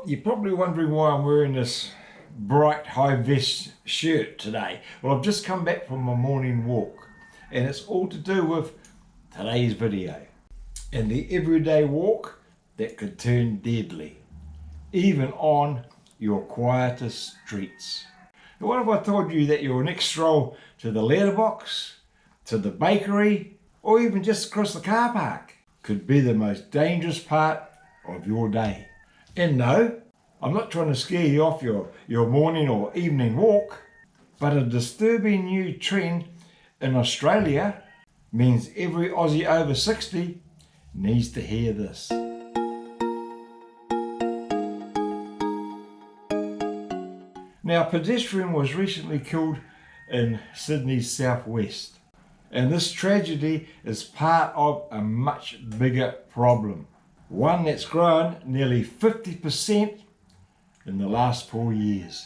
you're probably wondering why I'm wearing this bright high vest shirt today. Well, I've just come back from my morning walk, and it's all to do with today's video and the everyday walk that could turn deadly, even on your quietest streets. And what if I told you that your next stroll to the letterbox, to the bakery, or even just across the car park could be the most dangerous part of your day? And no, I'm not trying to scare you off your morning or evening walk, but a disturbing new trend in Australia means every Aussie over 60 needs to hear this. Now, Pedestrian was recently killed in Sydney's southwest, and this tragedy is part of a much bigger problem, one that's grown nearly 50% in the last 4 years.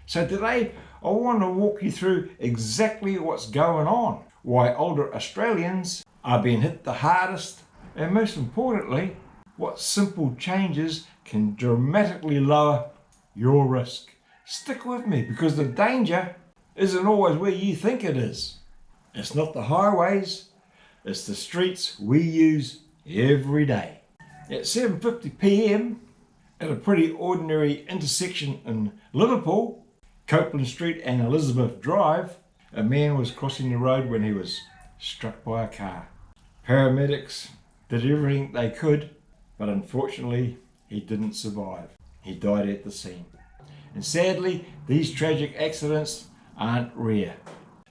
So today I want to walk you through exactly what's going on, why older Australians are being hit the hardest, and most importantly, what simple changes can dramatically lower your risk. Stick with me, because the danger isn't always where you think it is. It's not the highways, it's the streets we use every day. At 7:50 p.m, at a pretty ordinary intersection in Liverpool, Copeland Street and Elizabeth Drive, a man was crossing the road when he was struck by a car. Paramedics did everything they could, but unfortunately he didn't survive. He died at the scene. And sadly, these tragic accidents aren't rare.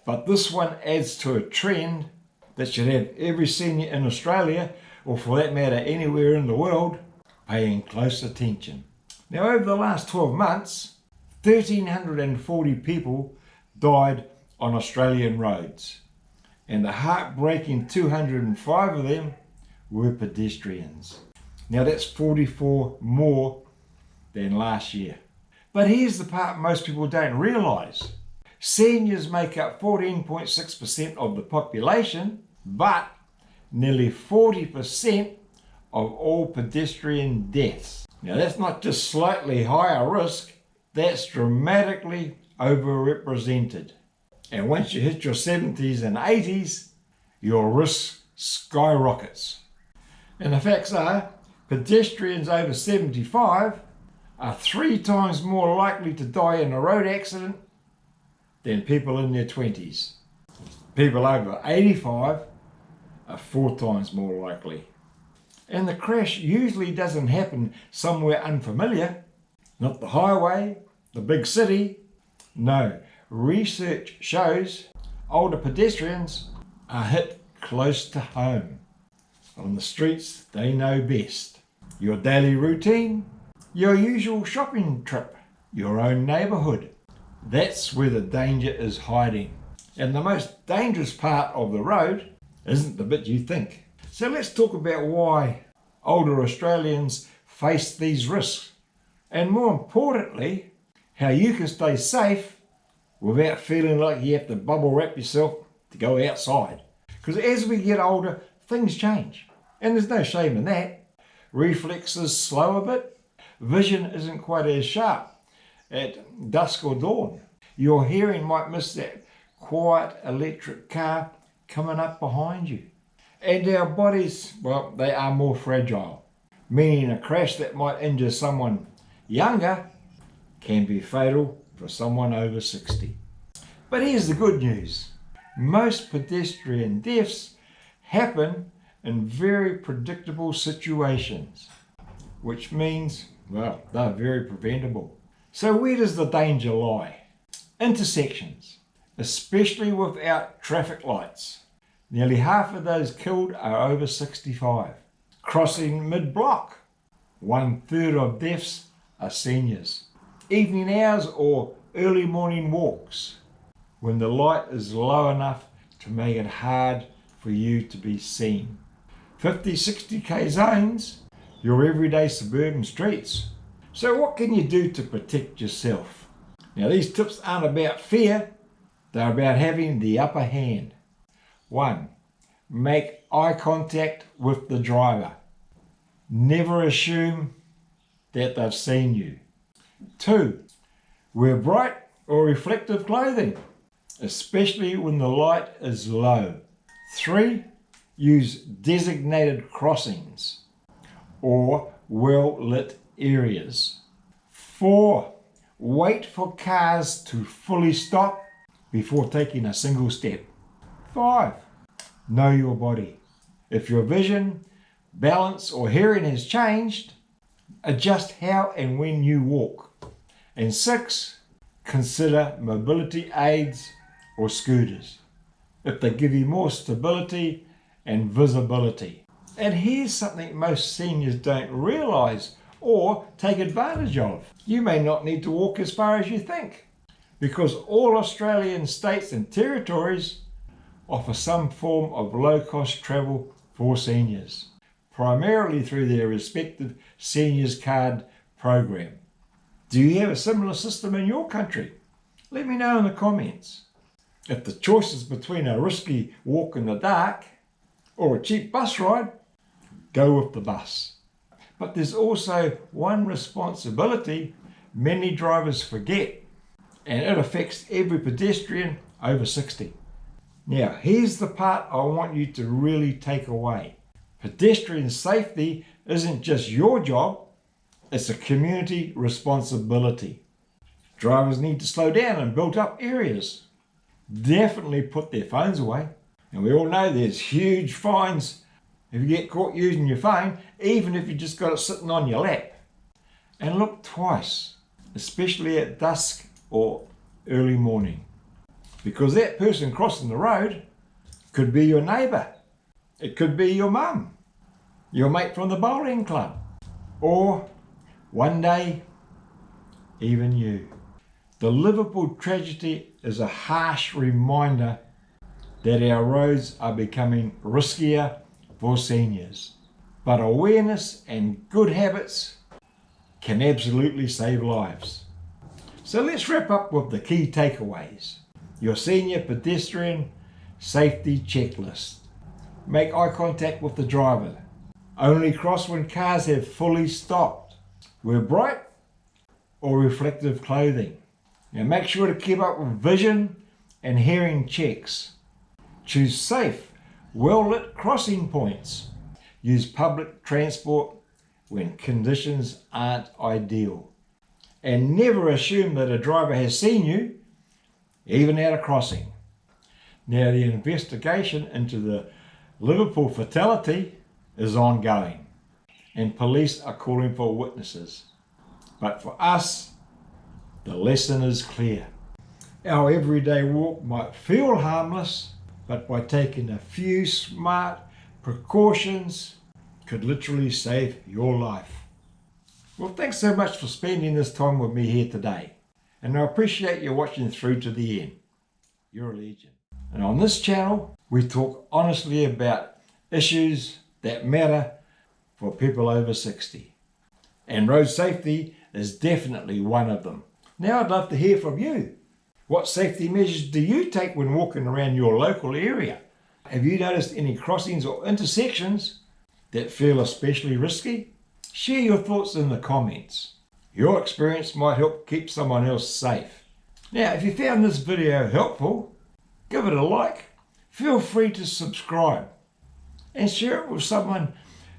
But this one adds to a trend that should have every senior in Australia, or for that matter anywhere in the world, paying close attention. Now, over the last 12 months, 1,340 people died on Australian roads, and the heartbreaking 205 of them were pedestrians. Now, that's 44 more than last year. But here's the part most people don't realise. Seniors make up 14.6% of the population, but nearly 40% of all pedestrian deaths. Now, that's not just slightly higher risk, that's dramatically overrepresented. And once you hit your 70s and 80s, your risk skyrockets. And the facts are, pedestrians over 75 are 3 times more likely to die in a road accident than people in their 20s. People over 85 are 4 times more likely. And the crash usually doesn't happen somewhere unfamiliar, not the highway, the big city. No, research shows older pedestrians are hit close to home, on the streets they know best. Your daily routine, your usual shopping trip, your own neighbourhood. That's where the danger is hiding. And the most dangerous part of the road isn't the bit you think. So let's talk about why older Australians face these risks, and more importantly, how you can stay safe without feeling like you have to bubble wrap yourself to go outside. Because as we get older, things change, and there's no shame in that. Reflexes slow a bit, vision isn't quite as sharp at dusk or dawn. Your hearing might miss that quiet electric car coming up behind you. And our bodies, well, they are more fragile, meaning a crash that might injure someone younger can be fatal for someone over 60. But here's the good news. Most pedestrian deaths happen in very predictable situations, which means, well, they're very preventable. So where does the danger lie? Intersections, especially without traffic lights. Nearly half of those killed are over 65. Crossing mid-block, 1/3 of deaths are seniors. Evening hours or early morning walks, when the light is low enough to make it hard for you to be seen. 50-60k zones, your everyday suburban streets. So what can you do to protect yourself? Now, these tips aren't about fear, they're about having the upper hand. 1. Make eye contact with the driver. Never assume that they've seen you. 2. Wear bright or reflective clothing, especially when the light is low. 3. Use designated crossings or well-lit areas. 4. Wait for cars to fully stop before taking a single step. 5. Know your body. If your vision, balance or hearing has changed, adjust how and when you walk. And 6. Consider mobility aids or scooters if they give you more stability and visibility. And here's something most seniors don't realise or take advantage of. You may not need to walk as far as you think, because all Australian states and territories offer some form of low-cost travel for seniors, primarily through their respective seniors card program. Do you have a similar system in your country? Let me know in the comments. If the choice is between a risky walk in the dark or a cheap bus ride, go with the bus. But there's also one responsibility many drivers forget, and it affects every pedestrian over 60. Now, here's the part I want you to really take away. Pedestrian safety isn't just your job, it's a community responsibility. Drivers need to slow down in built-up areas. Definitely put their phones away. And we all know there's huge fines if you get caught using your phone, even if you just got it sitting on your lap. And look twice, especially at dusk or early morning, because that person crossing the road could be your neighbour, it could be your mum, your mate from the bowling club, or one day even you. The Liverpool tragedy is a harsh reminder that our roads are becoming riskier for seniors, but awareness and good habits can absolutely save lives. So let's wrap up with the key takeaways. Your senior pedestrian safety checklist. Make eye contact with the driver. Only cross when cars have fully stopped. Wear bright or reflective clothing. Now make sure to keep up with vision and hearing checks. Choose safe, well-lit crossing points. Use public transport when conditions aren't ideal. And never assume that a driver has seen you, even at a crossing. Now the investigation into the Liverpool fatality is ongoing, and police are calling for witnesses. But for us, the lesson is clear. Our everyday walk might feel harmless, but by taking a few smart precautions could literally save your life. Well, thanks so much for spending this time with me here today, and I appreciate you watching through to the end. You're a legend. And on this channel, we talk honestly about issues that matter for people over 60. And road safety is definitely one of them. Now I'd love to hear from you. What safety measures do you take when walking around your local area? Have you noticed any crossings or intersections that feel especially risky? Share your thoughts in the comments. Your experience might help keep someone else safe. Now, if you found this video helpful, give it a like. Feel free to subscribe and share it with someone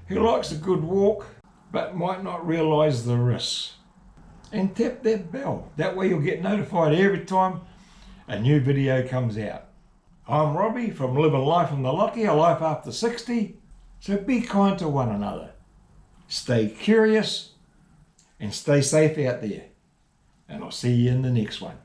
who likes a good walk but might not realise the risks. And tap that bell. That way you'll get notified every time a new video comes out. I'm Robbie from Living Life in the Lockyer, Life After 60. So be kind to one another. Stay curious and stay safe out there. And I'll see you in the next one.